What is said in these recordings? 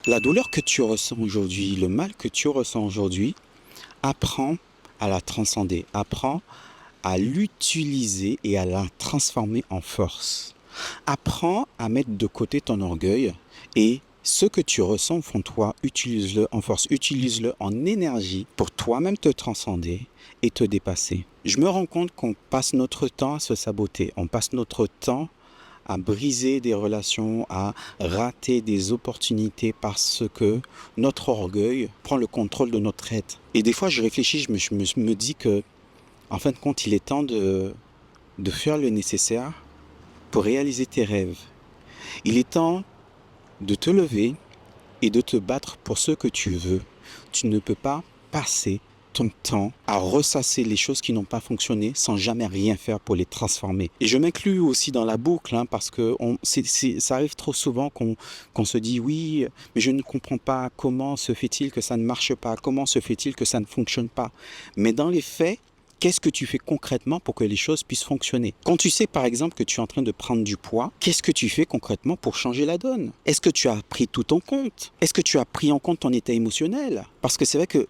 La douleur que tu ressens aujourd'hui, le mal que tu ressens aujourd'hui, apprends à la transcender, apprends à l'utiliser et à la transformer en force. Apprends à mettre de côté ton orgueil et ce que tu ressens au fond de toi, utilise-le en force, utilise-le en énergie pour toi-même te transcender et te dépasser. Je me rends compte qu'on passe notre temps à se saboter, on passe notre temps à briser des relations, à rater des opportunités parce que notre orgueil prend le contrôle de notre être. Et des fois, je réfléchis, je me dis que, en fin de compte, il est temps de faire le nécessaire pour réaliser tes rêves. Il est temps de te lever et de te battre pour ce que tu veux. Tu ne peux pas passer ton temps à ressasser les choses qui n'ont pas fonctionné sans jamais rien faire pour les transformer. Et je m'inclus aussi dans la boucle, parce que ça arrive trop souvent qu'on se dit oui, mais je ne comprends pas comment se fait-il que ça ne marche pas, comment se fait-il que ça ne fonctionne pas. Mais dans les faits, qu'est-ce que tu fais concrètement pour que les choses puissent fonctionner? Quand tu sais par exemple que tu es en train de prendre du poids, qu'est-ce que tu fais concrètement pour changer la donne? Est-ce que tu as pris tout en compte? Est-ce que tu as pris en compte ton état émotionnel? Parce que c'est vrai que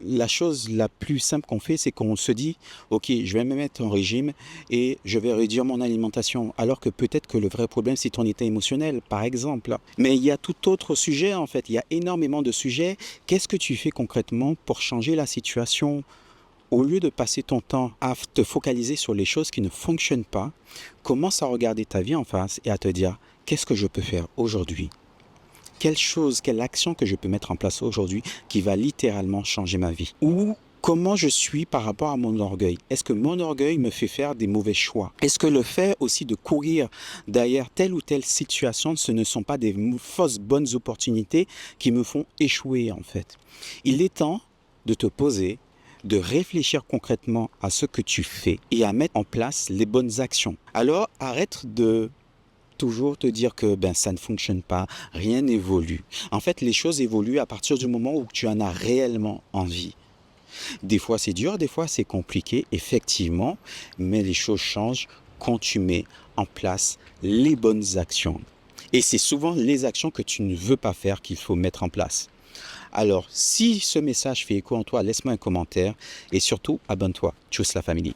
la chose la plus simple qu'on fait, c'est qu'on se dit « Ok, je vais me mettre en régime et je vais réduire mon alimentation. » Alors que peut-être que le vrai problème, c'est ton état émotionnel, par exemple. Mais il y a tout autre sujet en fait, il y a énormément de sujets. Qu'est-ce que tu fais concrètement pour changer la situation? Au lieu de passer ton temps à te focaliser sur les choses qui ne fonctionnent pas, commence à regarder ta vie en face et à te dire « Qu'est-ce que je peux faire aujourd'hui ? Quelle chose, quelle action que je peux mettre en place aujourd'hui qui va littéralement changer ma vie ? Ou comment je suis par rapport à mon orgueil ? Est-ce que mon orgueil me fait faire des mauvais choix ? Est-ce que le fait aussi de courir derrière telle ou telle situation, ce ne sont pas des fausses bonnes opportunités qui me font échouer en fait ? Il est temps de te poser, de réfléchir concrètement à ce que tu fais et à mettre en place les bonnes actions. Alors arrête de toujours te dire que ça ne fonctionne pas, rien n'évolue. En fait, les choses évoluent à partir du moment où tu en as réellement envie. Des fois c'est dur, des fois c'est compliqué, effectivement, mais les choses changent quand tu mets en place les bonnes actions. Et c'est souvent les actions que tu ne veux pas faire qu'il faut mettre en place. Alors, si ce message fait écho en toi, laisse-moi un commentaire et surtout, abonne-toi. Tchuss la famille.